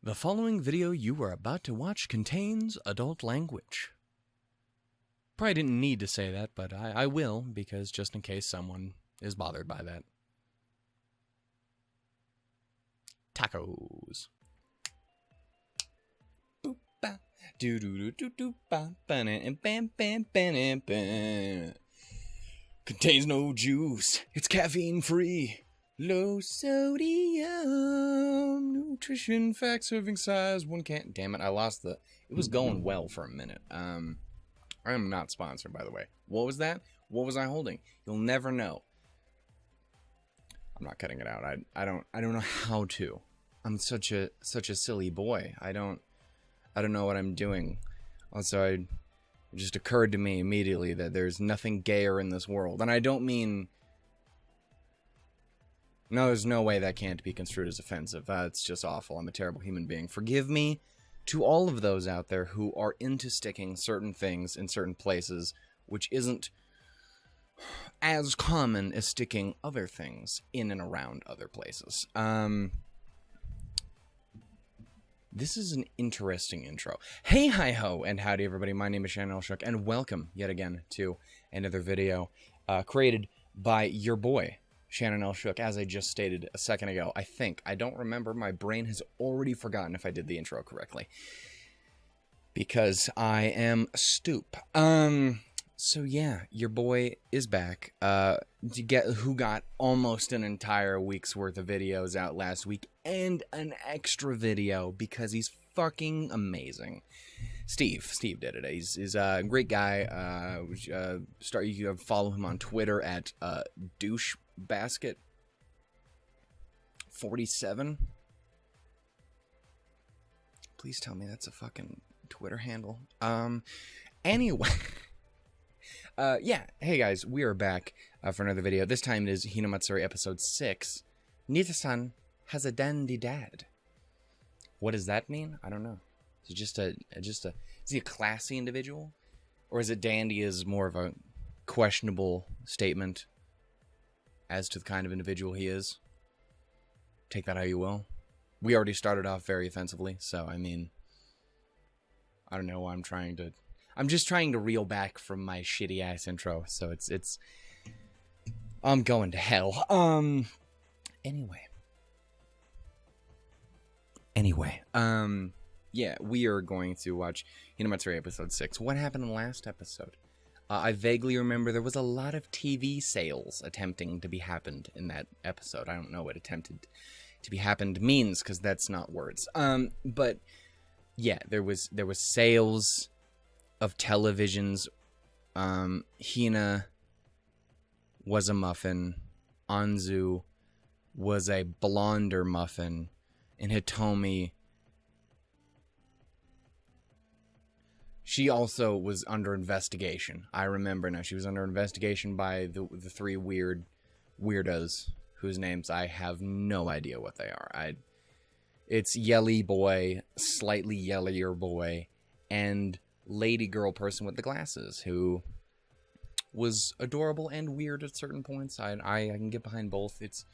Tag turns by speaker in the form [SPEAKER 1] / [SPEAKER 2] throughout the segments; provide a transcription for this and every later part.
[SPEAKER 1] The following video you are about to watch contains adult language. Probably didn't need to say that, but I will, because just in case someone is bothered by that. Tacos. Contains no juice. It's caffeine free. Low sodium. Nutrition fact, serving size, 1 can. Damn it, I lost the. It was going well for a minute. I am not sponsored, by the way. What was that? What was I holding? You'll never know. I'm not cutting it out. I don't know how to. I'm such a silly boy. I don't know what I'm doing. Also, it just occurred to me immediately that there's nothing gayer in this world. And I don't mean... No, there's no way that can't be construed as offensive. It's just awful. I'm a terrible human being. Forgive me to all of those out there who are into sticking certain things in certain places, which isn't as common as sticking other things in and around other places. This is an interesting intro. Hey, hi-ho, and howdy, everybody. My name is Shannon Elshook, and welcome yet again to another video created by your boy, Shannon Elshook, as I just stated a second ago. I don't remember. My brain has already forgotten if I did the intro correctly, because I am a stoop. So yeah, your boy is back. Who got almost an entire week's worth of videos out last week, and an extra video because he's fucking amazing. Steve did it. He's a great guy. You can follow him on Twitter at douchebasket47. Please tell me that's a fucking Twitter handle. Anyway. Yeah, hey guys, we are back for another video. This time it is Hinamatsuri episode 6. Nitta-san has a dandy dad. What does that mean? I don't know. Is he is he a classy individual? Or is it dandy as more of a questionable statement as to the kind of individual he is? Take that how you will. We already started off very offensively, so I mean, I don't know why I'm just trying to reel back from my shitty ass intro, so it's I'm going to hell. Anyway, yeah, we are going to watch Hinamatsuri episode 6. What happened in the last episode? I vaguely remember there was a lot of TV sales attempting to be happened in that episode. I don't know what attempted to be happened means, because that's not words. But yeah, there was sales of televisions. Hina was a muffin, Anzu was a blonder muffin, and Hitomi, she also was under investigation. I remember now. She was under investigation by the three weirdos whose names I have no idea what they are. It's Yelly Boy, slightly yellier boy, and lady girl person with the glasses, who was adorable and weird at certain points. I can get behind both. It's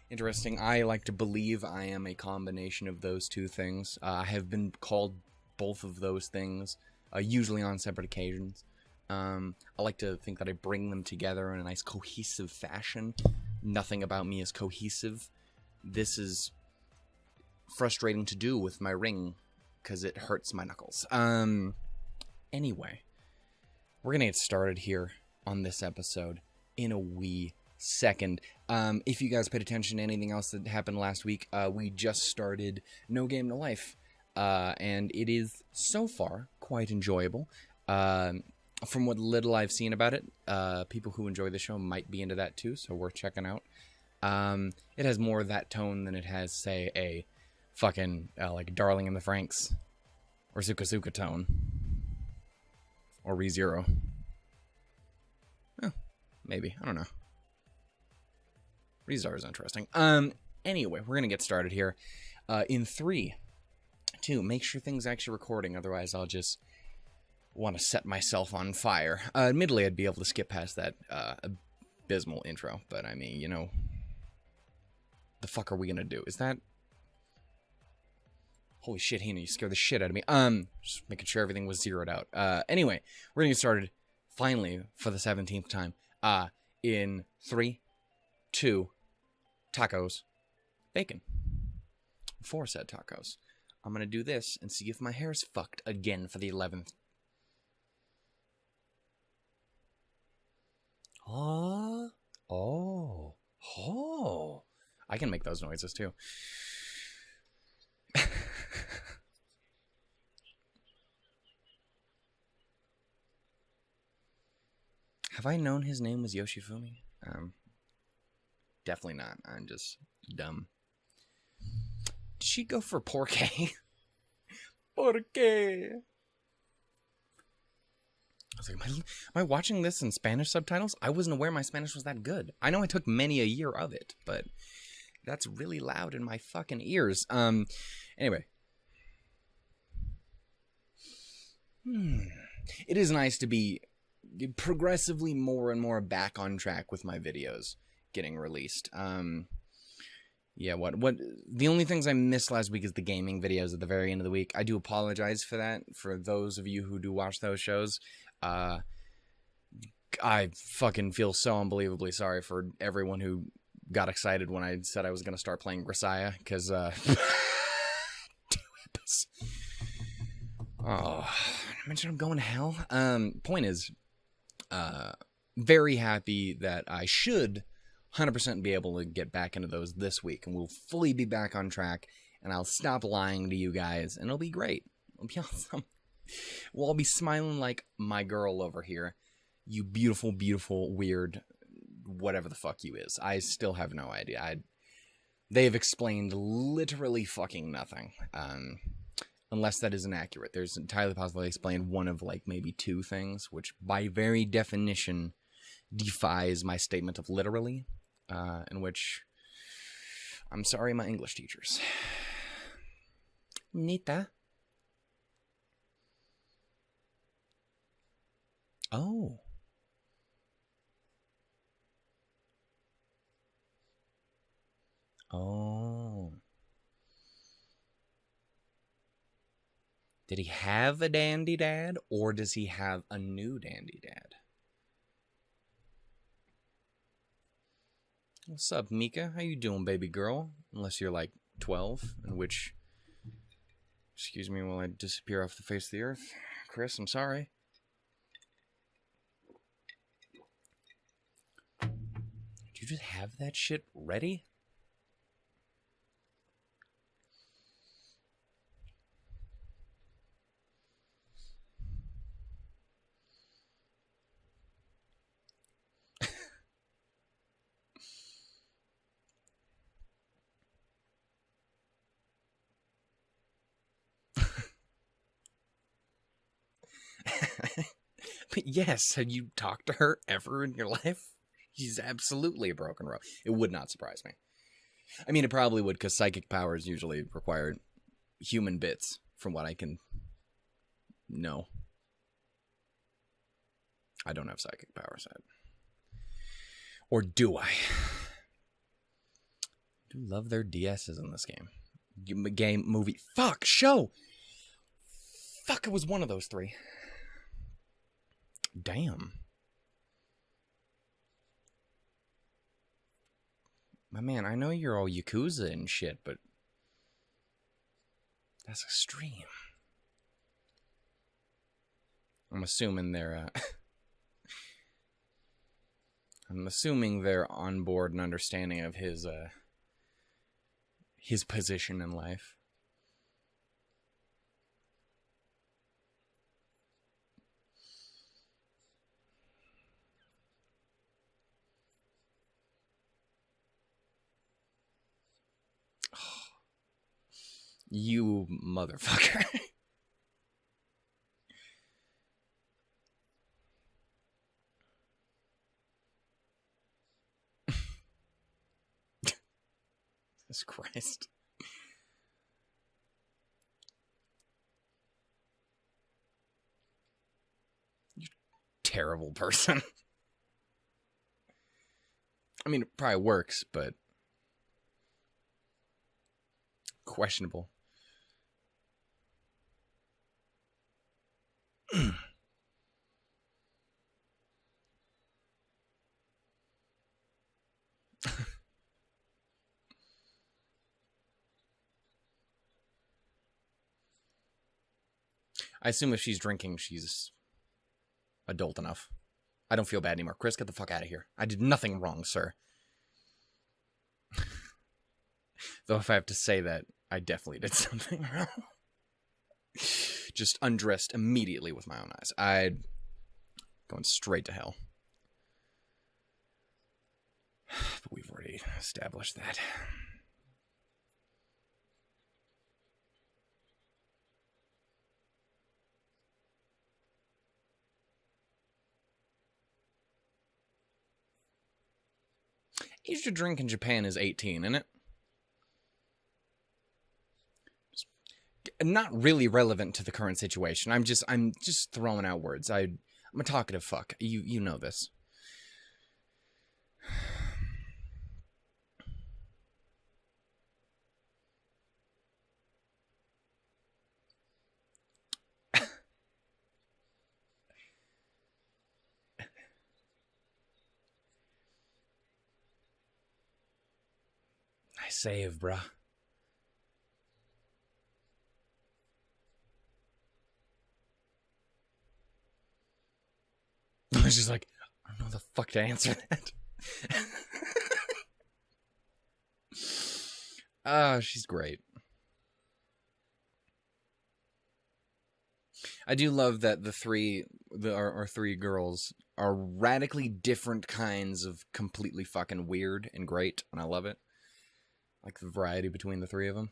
[SPEAKER 1] interesting. I like to believe I am a combination of those two things. I have been called both of those things, usually on separate occasions. I like to think that I bring them together in a nice cohesive fashion. Nothing about me is cohesive. This is frustrating to do with my ring, because it hurts my knuckles. Anyway, we're gonna get started here on this episode in a wee second. If you guys paid attention to anything else that happened last week, we just started No Game No Life, and it is so far quite enjoyable. From what little I've seen about it, people who enjoy the show might be into that too, so worth checking out. It has more of that tone than it has, say, a fucking like Darling in the Franxx or Suka Suka tone. Or ReZero. Oh, maybe. I don't know. ReZero is interesting. Anyway, we're going to get started here. In 3, 2, make sure things are actually recording. Otherwise, I'll just want to set myself on fire. Admittedly, I'd be able to skip past that abysmal intro. But, I mean, you know, the fuck are we going to do? Is that... Holy shit, Hina, you scared the shit out of me. Just making sure everything was zeroed out. Anyway, we're gonna get started, finally, for the 17th time. In 3, 2, tacos, bacon. 4 said tacos. I'm gonna do this and see if my hair's fucked again for the 11th. Oh. I can make those noises too. Have I known his name was Yoshifumi? Definitely not. I'm just dumb. Did she go for porque? Porque? I was like, am I watching this in Spanish subtitles? I wasn't aware my Spanish was that good. I know I took many a year of it, but that's really loud in my fucking ears. Anyway. It is nice to be progressively more and more back on track with my videos getting released. Yeah, what the only things I missed last week is the gaming videos at the very end of the week. I do apologize for that, for those of you who do watch those shows. I fucking feel so unbelievably sorry for everyone who got excited when I said I was going to start playing Grisaya, because, oh, I mentioned I'm going to hell. Point is, very happy that I should 100% be able to get back into those this week, and we'll fully be back on track, and I'll stop lying to you guys, and it'll be great. It'll be awesome. We'll all be smiling like my girl over here. You beautiful, beautiful, weird, whatever the fuck you is. I still have no idea. They have explained literally fucking nothing. Unless that is inaccurate. There's entirely possible they explained one of, like, maybe 2 things, which by very definition defies my statement of literally, in which I'm sorry, my English teachers. Nitta. Oh. Oh. Did he have a dandy dad, or does he have a new dandy dad? What's up, Mika? How you doing, baby girl? Unless you're like 12, in which... Excuse me while I disappear off the face of the earth. Chris, I'm sorry. Did you just have that shit ready? But yes, have you talked to her ever in your life? She's absolutely a broken robot. It would not surprise me. I mean, it probably would, because psychic powers usually require human bits, from what I can know. I don't have psychic powers. Or do I? I do love their DSs in this game. Game, movie. Fuck, show! Fuck, it was one of those 3. Damn. My man, I know you're all Yakuza and shit, but that's extreme. I'm assuming they're, I'm assuming they're on board and understanding of his position in life. You motherfucker. Jesus Christ. You terrible person. I mean, it probably works, but questionable. I assume if she's drinking, she's adult enough. I don't feel bad anymore. Chris, get the fuck out of here. I did nothing wrong, sir. Though if I have to say that, I definitely did something wrong. Just undressed immediately with my own eyes. I'd going straight to hell. But we've already established that. Age to drink in Japan is 18, isn't it? Not really relevant to the current situation. I'm just throwing out words. I'm a talkative fuck. You know this. Nice save, bruh. I was just like, I don't know the fuck to answer that. She's great. I do love that the three girls are radically different kinds of completely fucking weird and great, and I love it. Like the variety between the three of them.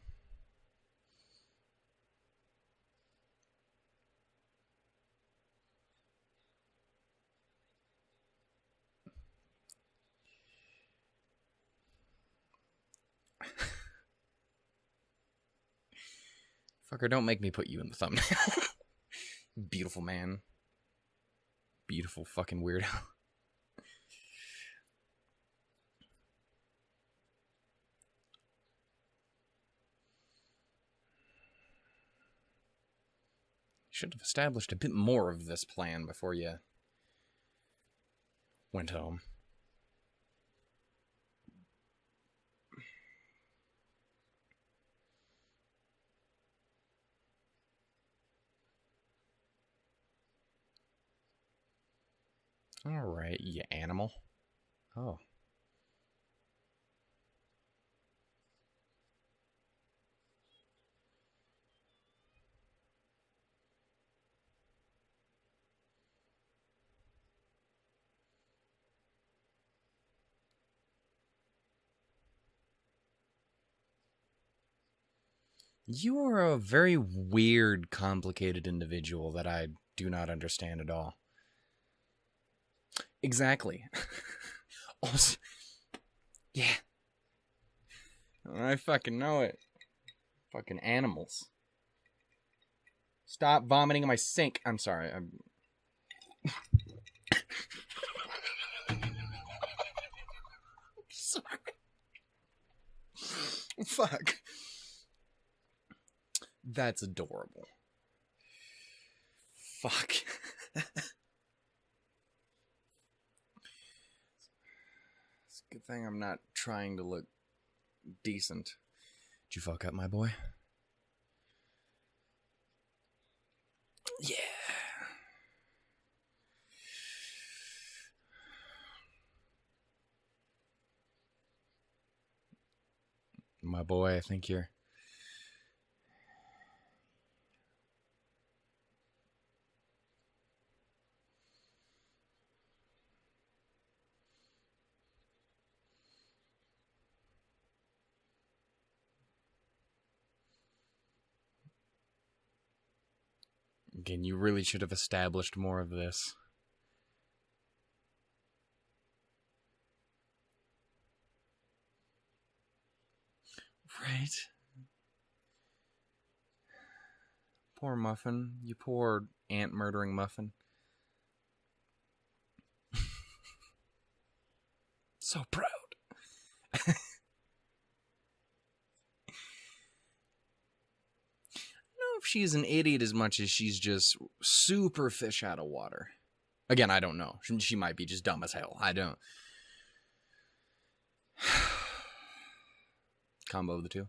[SPEAKER 1] Fucker, don't make me put you in the thumbnail. Beautiful man. Beautiful fucking weirdo. Should have established a bit more of this plan before you went home. Alright, you animal. Oh. You are a very weird, complicated individual that I do not understand at all. Exactly. Also, yeah. I fucking know it. Fucking animals. Stop vomiting in my sink. I'm sorry. I'm sorry. Fuck. That's adorable. Fuck. It's a good thing I'm not trying to look decent. Did you fuck up, my boy? Yeah. My boy, I think you're... Again, you really should have established more of this. Right. Poor Muffin. You poor ant-murdering Muffin. So proud. No, if she's an idiot as much as she's just super fish out of water. Again, I don't know. She might be just dumb as hell. I don't. Combo of the two.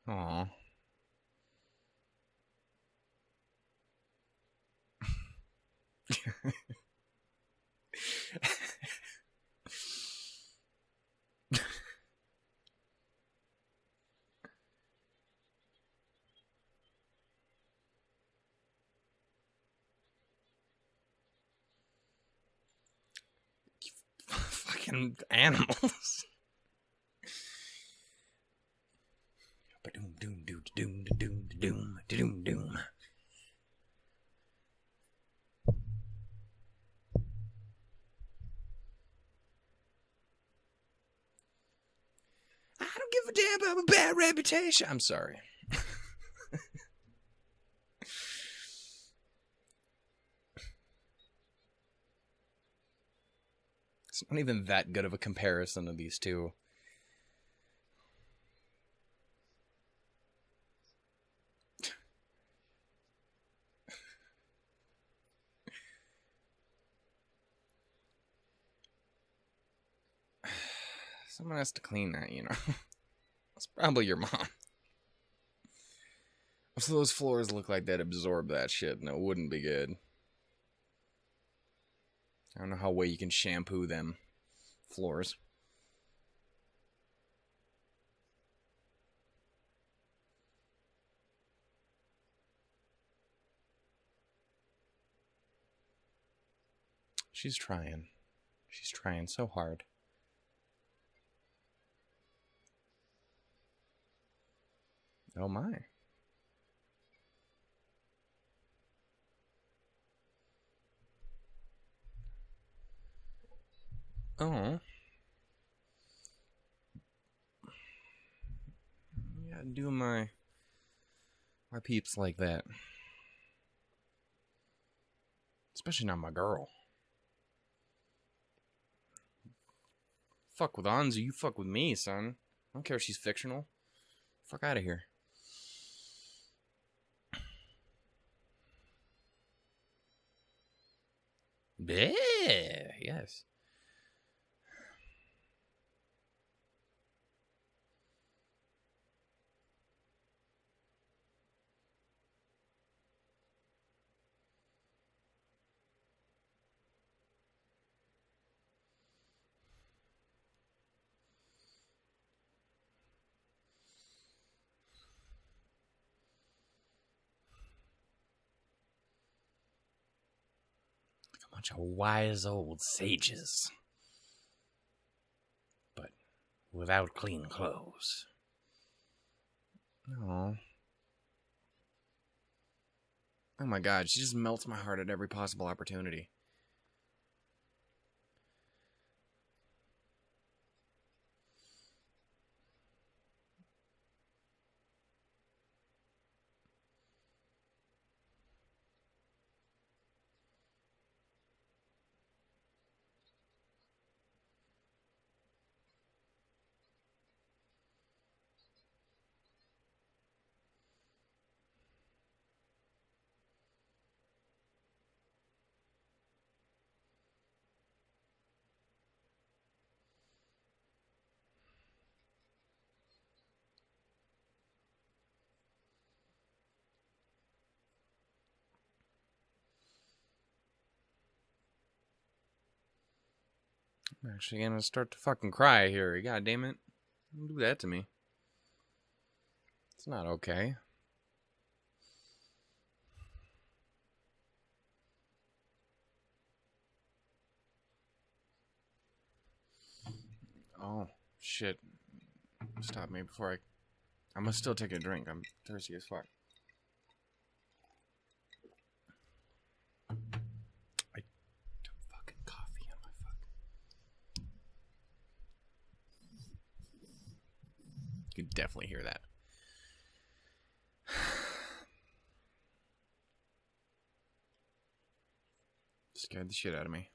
[SPEAKER 1] Aw. Fucking animals. Doom doom doom doom doom doom doom doom. I don't give a damn about a bad reputation. I'm sorry. It's not even that good of a comparison of these two. Someone has to clean that, you know. It's probably your mom. So those floors look like they'd absorb that shit, and it wouldn't be good. I don't know how well you can shampoo them floors. She's trying. She's trying so hard. Oh my. Oh. Yeah, do my peeps like that. Especially not my girl. Fuck with Anzu, you fuck with me, son. I don't care if she's fictional. Fuck out of here. Bleh, yes. A bunch of wise old sages. But without clean clothes. Oh. Oh my god, she just melts my heart at every possible opportunity. I'm actually gonna start to fucking cry here. God damn it. Don't do that to me. It's not okay. Oh, shit. Stop me before I'm gonna still take a drink. I'm thirsty as fuck. You can definitely hear that. Scared the shit out of me.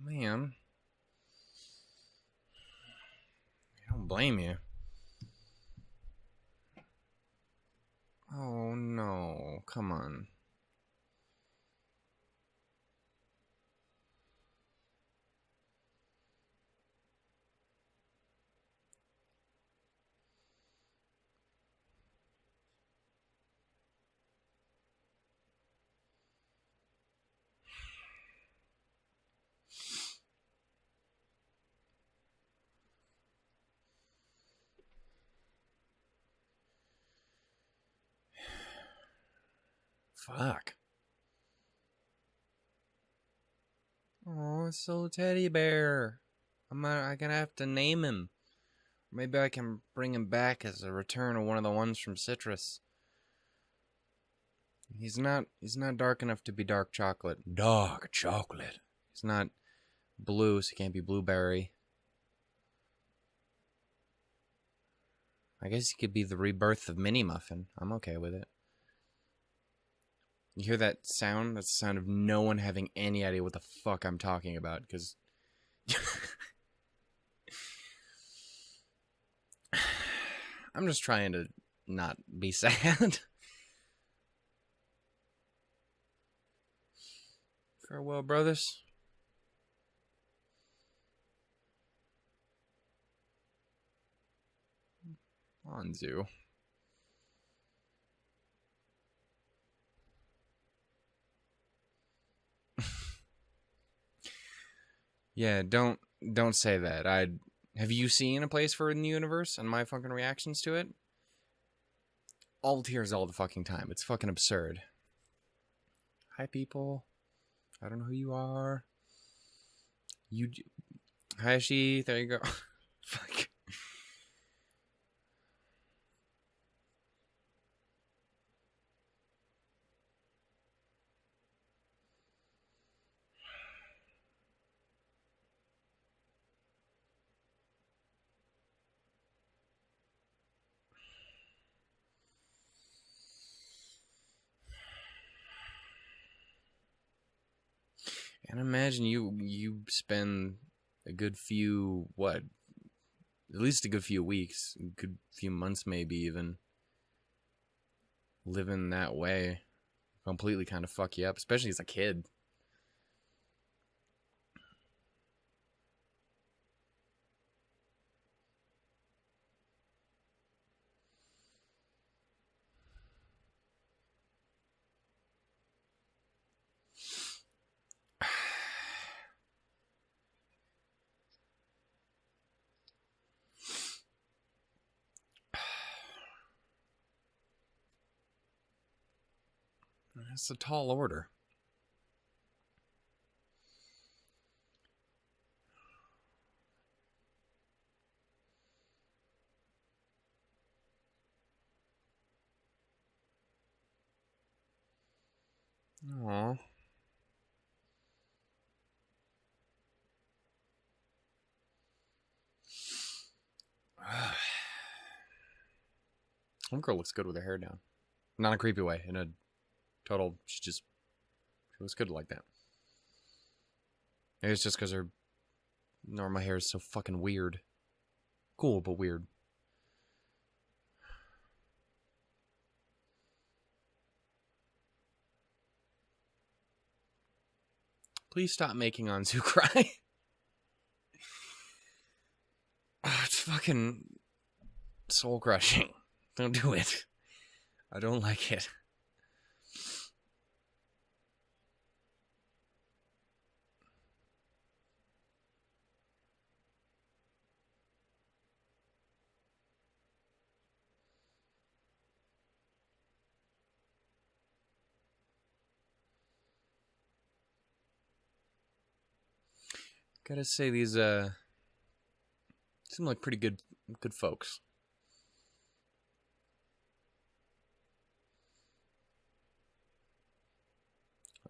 [SPEAKER 1] Man. I don't blame you. Oh no, come on. Fuck. Oh, it's a little teddy bear. I'm gonna have to name him. Maybe I can bring him back as a return of one of the ones from Citrus. He's not dark enough to be dark chocolate. Dark chocolate. He's not blue, so he can't be blueberry. I guess he could be the rebirth of Mini Muffin. I'm okay with it. You hear that sound? That's the sound of no one having any idea what the fuck I'm talking about, because... I'm just trying to not be sad. Farewell, brothers. Anzu. Yeah, don't say that. Have you seen A Place for in the Universe and my fucking reactions to it? All tears all the fucking time. It's fucking absurd. Hi, people. I don't know who you are. Hi, she. There you go. Fuck. And imagine you spend a good few, at least a good few weeks, a good few months maybe even, living that way. Completely kind of fuck you up, especially as a kid. That's a tall order. Aww. Homegirl looks good with her hair down. Not in a creepy way. In a total, she looks good like that. Maybe it's just because her normal hair is so fucking weird. Cool, but weird. Please stop making Anzu cry. It's fucking soul crushing. Don't do it. I don't like it. Gotta say, these seem like pretty good folks.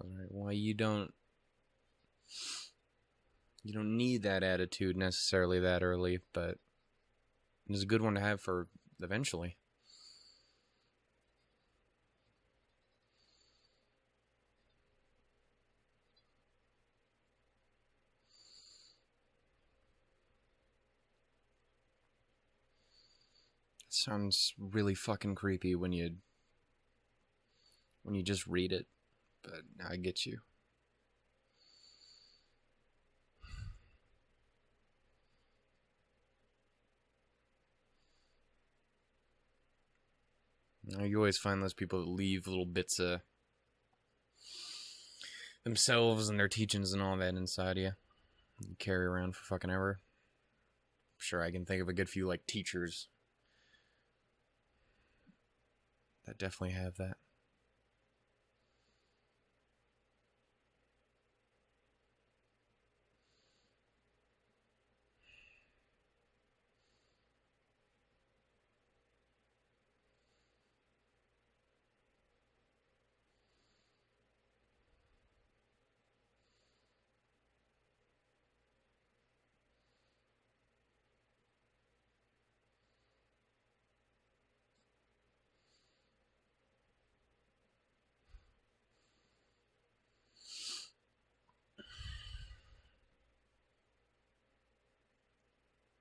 [SPEAKER 1] Alright, well, you don't need that attitude necessarily that early, but it's a good one to have for eventually. It sounds really fucking creepy when you just read it, but I get you. You always find those people that leave little bits of themselves and their teachings and all that inside you carry around for fucking ever. I'm sure I can think of a good few, like, teachers that definitely have that.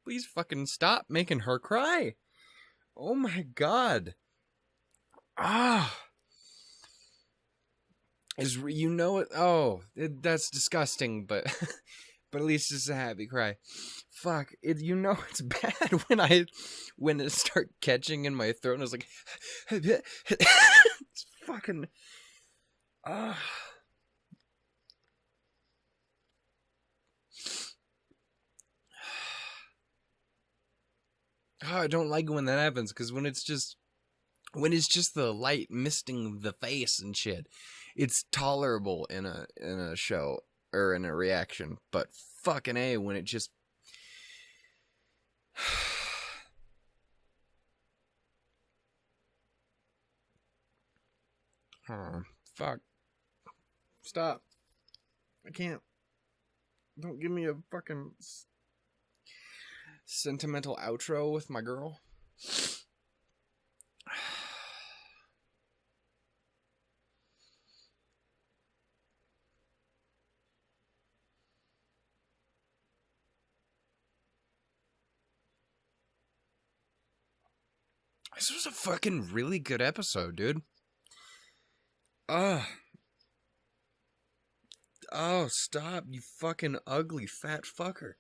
[SPEAKER 1] Please fucking stop making her cry. Oh my god. Ah. You know it. Oh, that's disgusting, but but at least it's a happy cry. Fuck. You know it's bad when it start catching in my throat and it's like it's fucking ah. Oh, I don't like when that happens, because when it's just the light misting the face and shit, it's tolerable in a show or in a reaction. But fucking A, when it just oh, fuck. Stop. I can't. Don't give me a fucking sentimental outro with my girl. This was a fucking really good episode, dude. Oh, stop, you fucking ugly fat fucker.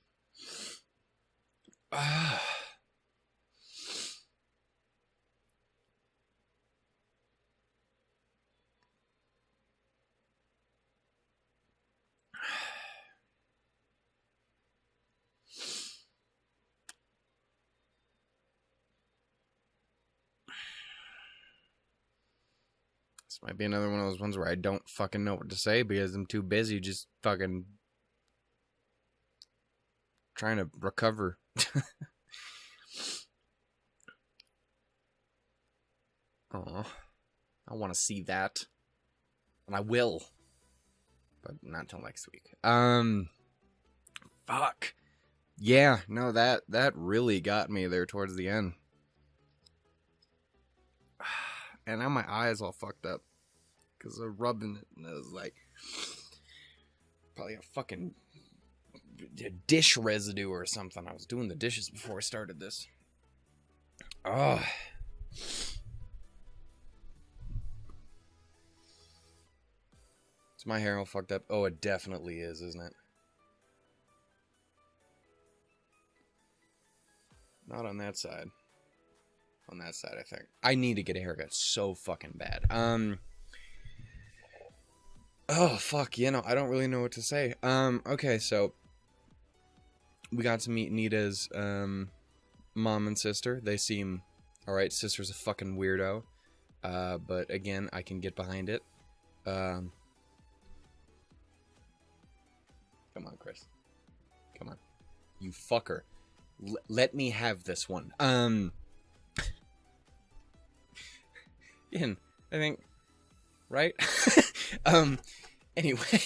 [SPEAKER 1] This might be another one of those ones where I don't fucking know what to say because I'm too busy just fucking trying to recover. Oh, I want to see that, and I will, but not till next week. Fuck. Yeah, no, that really got me there towards the end, and now my eyes all fucked up because of rubbing it, and it was like probably a fucking dish residue or something. I was doing the dishes before I started this. Oh. Is my hair all fucked up? Oh, it definitely is, isn't it? Not on that side. On that side, I think. I need to get a haircut so fucking bad. Oh, fuck, you know, I don't really know what to say. Okay, so we got to meet Nitta's, mom and sister. They seem alright. Sister's a fucking weirdo. But again, I can get behind it. Come on, Chris. Come on. You fucker. Let me have this one. Again, I think, right? Anyway,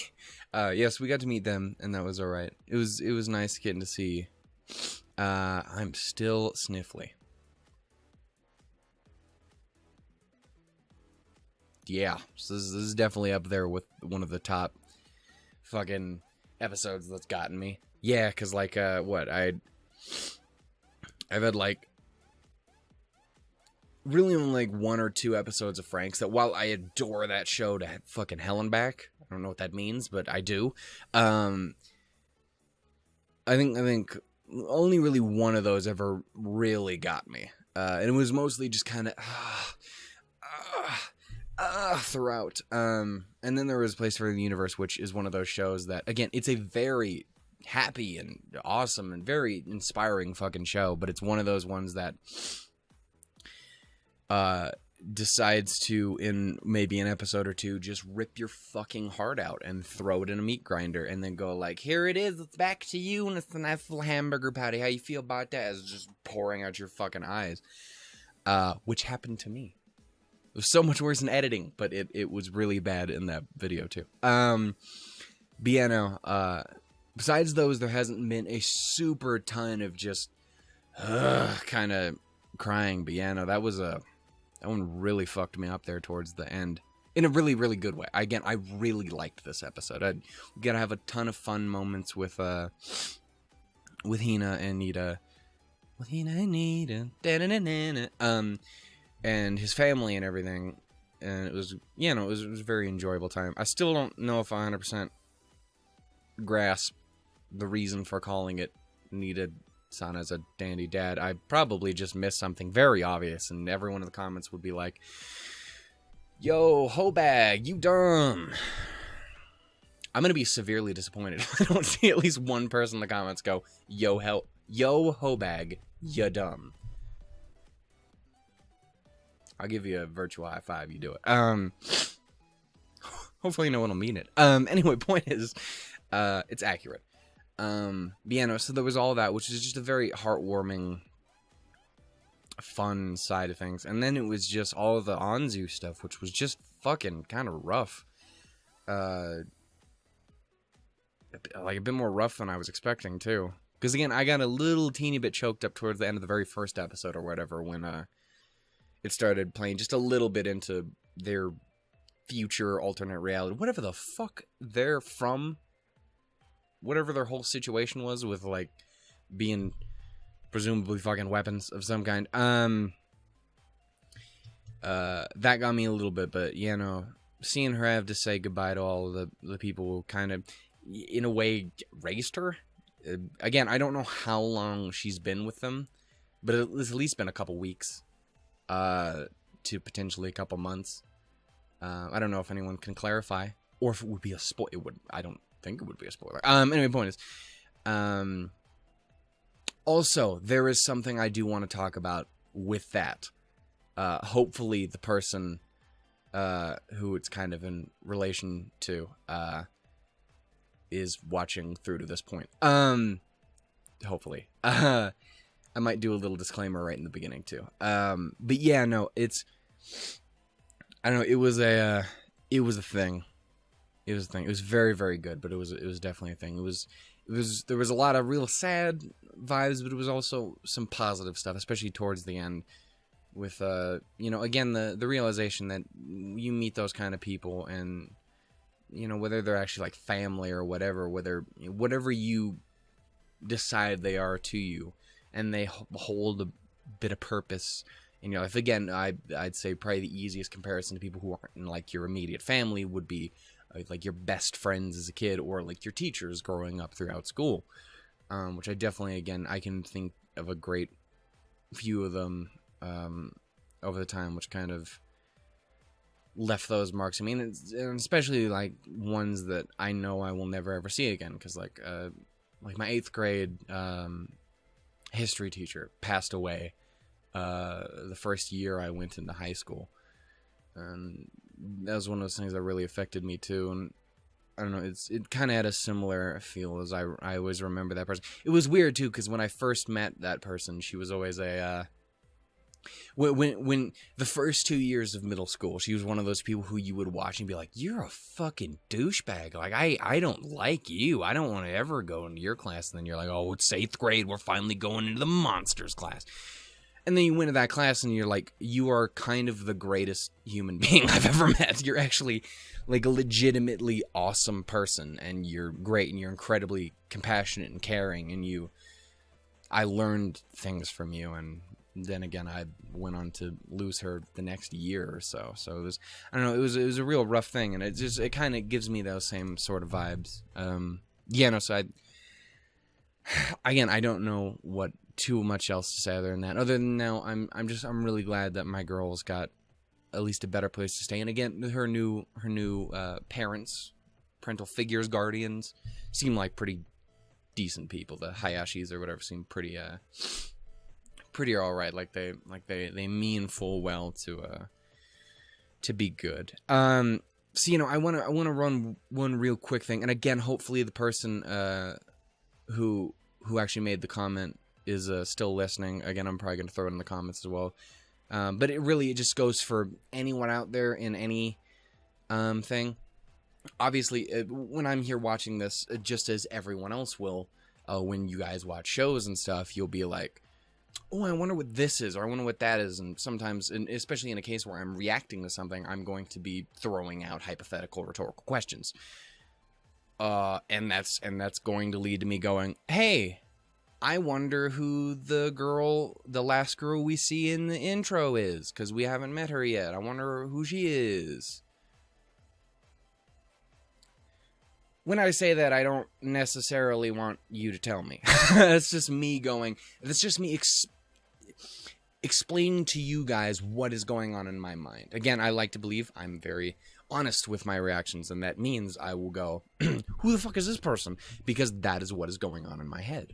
[SPEAKER 1] yes, we got to meet them, and that was all right. It was nice getting to see. I'm still sniffly. Yeah, so this is definitely up there with one of the top fucking episodes that's gotten me. Yeah, because, like, I've had, like, really only, like, 1 or 2 episodes of Frank's that, while I adore that show to fucking hell and back, I don't know what that means, but I do, I think only really one of those ever really got me, and it was mostly just kind of, throughout, and then there was Place for the Universe, which is one of those shows that, again, it's a very happy and awesome and very inspiring fucking show, but it's one of those ones that decides to, in maybe an episode or 2, just rip your fucking heart out and throw it in a meat grinder and then go like, here it is, it's back to you, and it's a nice little hamburger patty, how you feel about that? It's just pouring out your fucking eyes, which happened to me. It was so much worse in editing, but it was really bad in that video too. Besides those, there hasn't been a super ton of just kind of crying. But yeah, no, that one really fucked me up there towards the end in a really, really good way. Again, I really liked this episode. We gotta have a ton of fun moments with Hina and Nitta. With Hina and Nitta. And his family and everything, and it was, it was a very enjoyable time. I still don't know if I 100% grasp the reason for calling it Nitta-san as a dandy dad. I probably just missed something very obvious, and everyone in the comments would be like, yo, hoe-bag, you dumb. I'm gonna be severely disappointed if I don't see at least one person in the comments go, yo, hoe-bag, you dumb. I'll give you a virtual high five, you do it. Hopefully no one will mean it. Anyway, point is, it's accurate. So there was all that, which is just a very heartwarming, fun side of things. And then it was just all of the Anzu stuff, which was just fucking kind of rough. Like a bit more rough than I was expecting, too. Because, again, I got a little teeny bit choked up towards the end of the very first episode or whatever when, it started playing just a little bit into their future alternate reality. Whatever the fuck they're from. Whatever their whole situation was with, like, being presumably fucking weapons of some kind. That got me a little bit, but, seeing her have to say goodbye to all of the people who kind of, in a way, raised her. Again, I don't know how long she's been with them, but it's at least been a couple weeks. To potentially a couple months. I don't know if anyone can clarify, or if it would be a spoiler. I don't think it would be a spoiler. Anyway, point is, also, there is something I do want to talk about with that. Hopefully the person, who it's kind of in relation to, is watching through to this point. Hopefully. I might do a little disclaimer right in the beginning, too. But yeah, no, I don't know, it was a thing. It was a thing. It was very, very good, but it was definitely a thing. There was a lot of real sad vibes, but it was also some positive stuff, especially towards the end with, again, the realization that you meet those kind of people and, whether they're actually like family or whatever, whatever you decide they are to you, and they hold a bit of purpose in your life. Again, I'd say probably the easiest comparison to people who aren't in, like, your immediate family would be, like, your best friends as a kid, or, like, your teachers growing up throughout school. Which I definitely, again, I can think of a great few of them over the time, which kind of left those marks. I mean, and especially, like, ones that I know I will never, ever see again. Because, like my 8th grade... history teacher passed away the first year I went into high school, and that was one of those things that really affected me too. And I don't know, it kind of had a similar feel as I always remember that person. It was weird too, because when I first met that person, she was always When the first 2 years of middle school, she was one of those people who you would watch and be like, you're a fucking douchebag. Like, I don't like you. I don't want to ever go into your class. And then you're like, oh, it's 8th grade. We're finally going into the monsters class. And then you went to that class and you're like, you are kind of the greatest human being I've ever met. You're actually like a legitimately awesome person. And you're great. And you're incredibly compassionate and caring. And I learned things from you. And then again, I went on to lose her the next year or so. So it was, I don't know, it was a real rough thing, and it kind of gives me those same sort of vibes. So I don't know what too much else to say other than that. Other than now, I'm really glad that my girl's got at least a better place to stay. And again, her new parents, parental figures, guardians, seem like pretty decent people. The Hayashis or whatever seem pretty all right. Like they mean full well to be good. So I want to run one real quick thing, and again, hopefully the person who actually made the comment is still listening. Again, I'm probably gonna throw it in the comments as well. But it just goes for anyone out there in any thing. Obviously, when I'm here watching this, just as everyone else will, when you guys watch shows and stuff, you'll be like, oh, I wonder what this is, or I wonder what that is. And sometimes, and especially in a case where I'm reacting to something, I'm going to be throwing out hypothetical, rhetorical questions. And that's going to lead to me going, hey, I wonder who the last girl we see in the intro is, because we haven't met her yet. I wonder who she is. When I say that, I don't necessarily want you to tell me. It's just me going, it's just me explaining to you guys what is going on in my mind. Again, I like to believe I'm very honest with my reactions, and that means I will go, who the fuck is this person? Because that is what is going on in my head.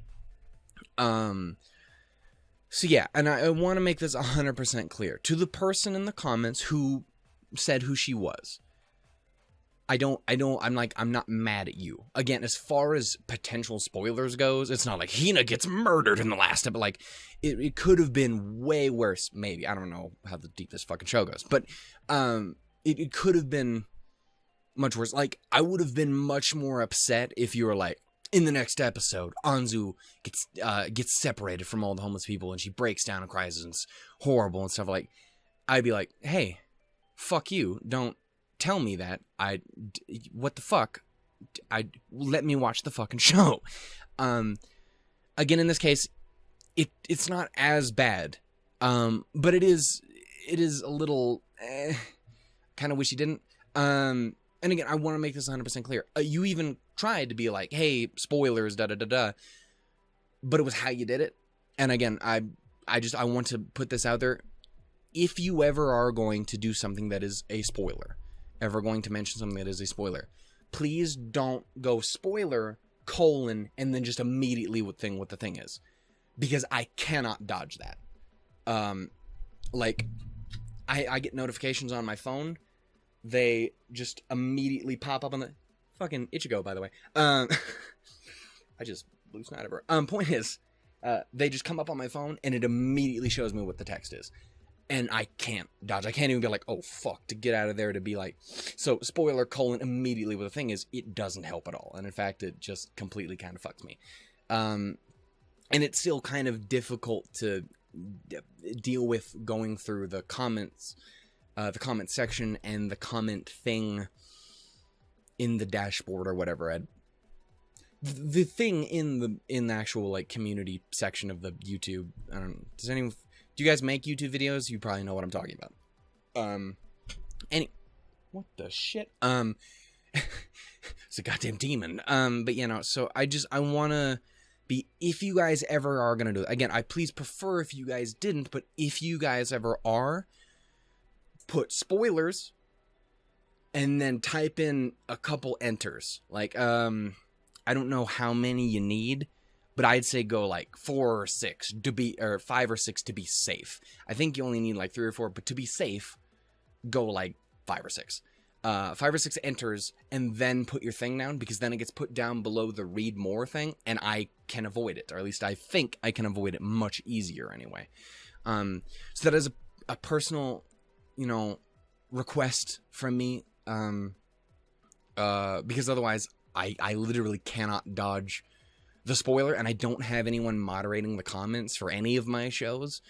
[SPEAKER 1] So yeah, and I want to make this 100% clear. To the person in the comments who said who she was, I'm not mad at you. Again, as far as potential spoilers goes, it's not like Hina gets murdered in the last episode. Like, it could have been way worse, maybe. I don't know how deep this fucking show goes. But, it could have been much worse. Like, I would have been much more upset if you were like, in the next episode, Anzu gets separated from all the homeless people, and she breaks down and cries, and it's horrible and stuff. Like, I'd be like, hey, fuck you, don't tell me that. What the fuck? Let me watch the fucking show. Again, in this case, it's not as bad. But it is a little, kind of wish you didn't. And again, I want to make this 100% clear. You even tried to be like, hey, spoilers, da-da-da-da. But it was how you did it. And again, I want to put this out there. If you ever are going to do something that is a spoiler, ever going to mention something that is a spoiler, please don't go spoiler, and then just immediately what the thing is. Because I cannot dodge that. Like, I get notifications on my phone. They just immediately pop up on the fucking Ichigo, by the way. I just blew snot over. Point is, they just come up on my phone and it immediately shows me what the text is. And I can't dodge. I can't even be like, oh, fuck, to get out of there to be like, so spoiler, immediately what the thing is, it doesn't help at all. And in fact, it just completely kind of fucks me. And it's still kind of difficult to deal with going through the comments, the comment section and the comment thing in the dashboard or whatever. The thing in the actual like community section of the YouTube. I don't know. Do you guys make YouTube videos? You probably know what I'm talking about. What the shit? It's a goddamn demon. But so I want to be, if you guys ever are going to do it, again, I please prefer if you guys didn't, but if you guys ever are, put spoilers and then type in a couple enters. Like, I don't know how many you need, but I'd say go like 4 or 6 to be, or 5 or 6 to be safe. I think you only need like 3 or 4, but to be safe, go like 5 or 6. 5 or 6 enters, and then put your thing down, because then it gets put down below the read more thing, and I can avoid it, or at least I think I can avoid it much easier anyway. So that is a personal, you know, request from me, because otherwise I literally cannot dodge the spoiler, and I don't have anyone moderating the comments for any of my shows.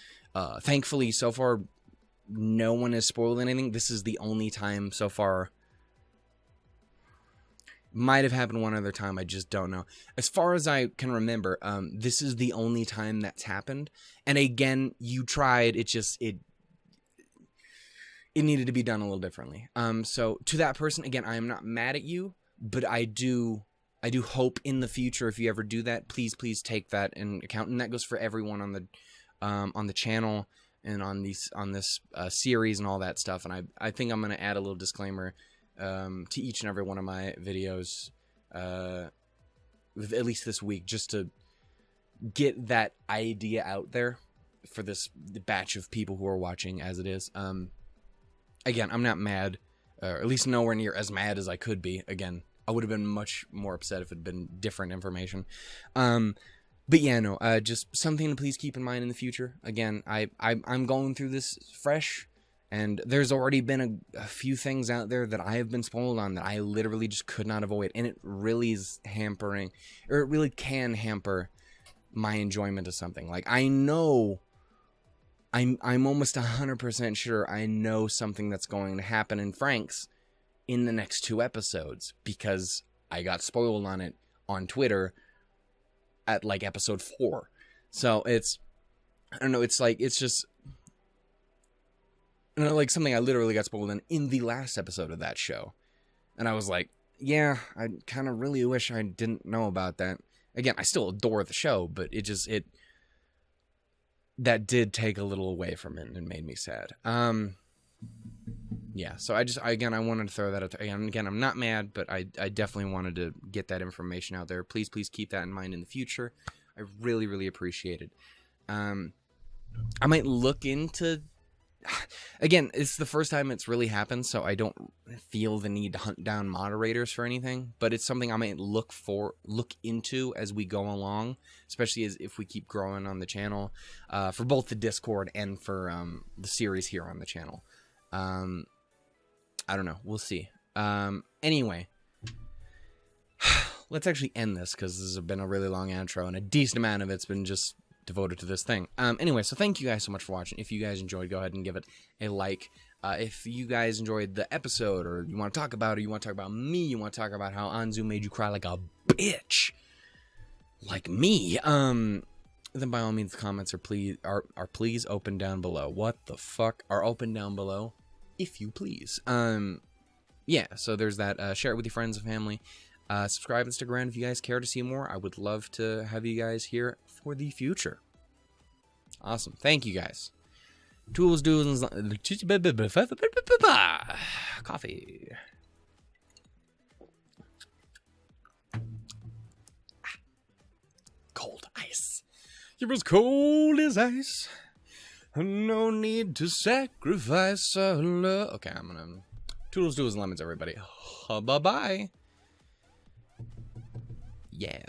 [SPEAKER 1] Thankfully, so far, no one has spoiled anything. This is the only time so far. Might have happened one other time, I just don't know. As far as I can remember, this is the only time that's happened. And again, you tried, it needed to be done a little differently. So to that person, again, I am not mad at you, but I do hope in the future, if you ever do that, please take that in account. And that goes for everyone on the channel and on this series and all that stuff. And I think I'm going to add a little disclaimer to each and every one of my videos, at least this week, just to get that idea out there for this batch of people who are watching as it is. Again, I'm not mad, or at least nowhere near as mad as I could be. Again, I would have been much more upset if it had been different information. But yeah, no, just something to please keep in mind in the future. Again, I'm going through this fresh, and there's already been a few things out there that I have been spoiled on that I literally just could not avoid, and it really is hampering, or it really can hamper my enjoyment of something. Like, I know, I'm almost 100% sure I know something that's going to happen in Frank's in the next 2 episodes, because I got spoiled on it on Twitter at like episode 4. So it's, I don't know, it's like, it's just, you know, like something I literally got spoiled in the last episode of that show. And I was like, yeah, I kind of really wish I didn't know about that. Again, I still adore the show, but that did take a little away from it and made me sad. Yeah, so I wanted to throw that out there. Again, I'm not mad, but I definitely wanted to get that information out there. Please keep that in mind in the future. I really, really appreciate it. I might look into... Again, it's the first time it's really happened, so I don't feel the need to hunt down moderators for anything, but it's something I might look into as we go along, especially as if we keep growing on the channel, for both the Discord and for the series here on the channel. I don't know. We'll see. Anyway, let's actually end this, because this has been a really long outro, and a decent amount of it's been just devoted to this thing. Anyway, so thank you guys so much for watching. If you guys enjoyed, go ahead and give it a like. If you guys enjoyed the episode, or you want to talk about it, you want to talk about me, you want to talk about how Anzu made you cry like a bitch, like me, then by all means, the comments are please open down below. What the fuck? Are open down below, if you please. Yeah, so there's that. Share it with your friends and family. Subscribe and stick around if you guys care to see more. I would love to have you guys here for the future. Awesome. Thank you guys. Tools, doodles, coffee. Cold ice. You're as cold as ice. No need to sacrifice our love. Okay, I'm gonna... Toodles, doodles, and lemons, everybody. Bye-bye. Yeah.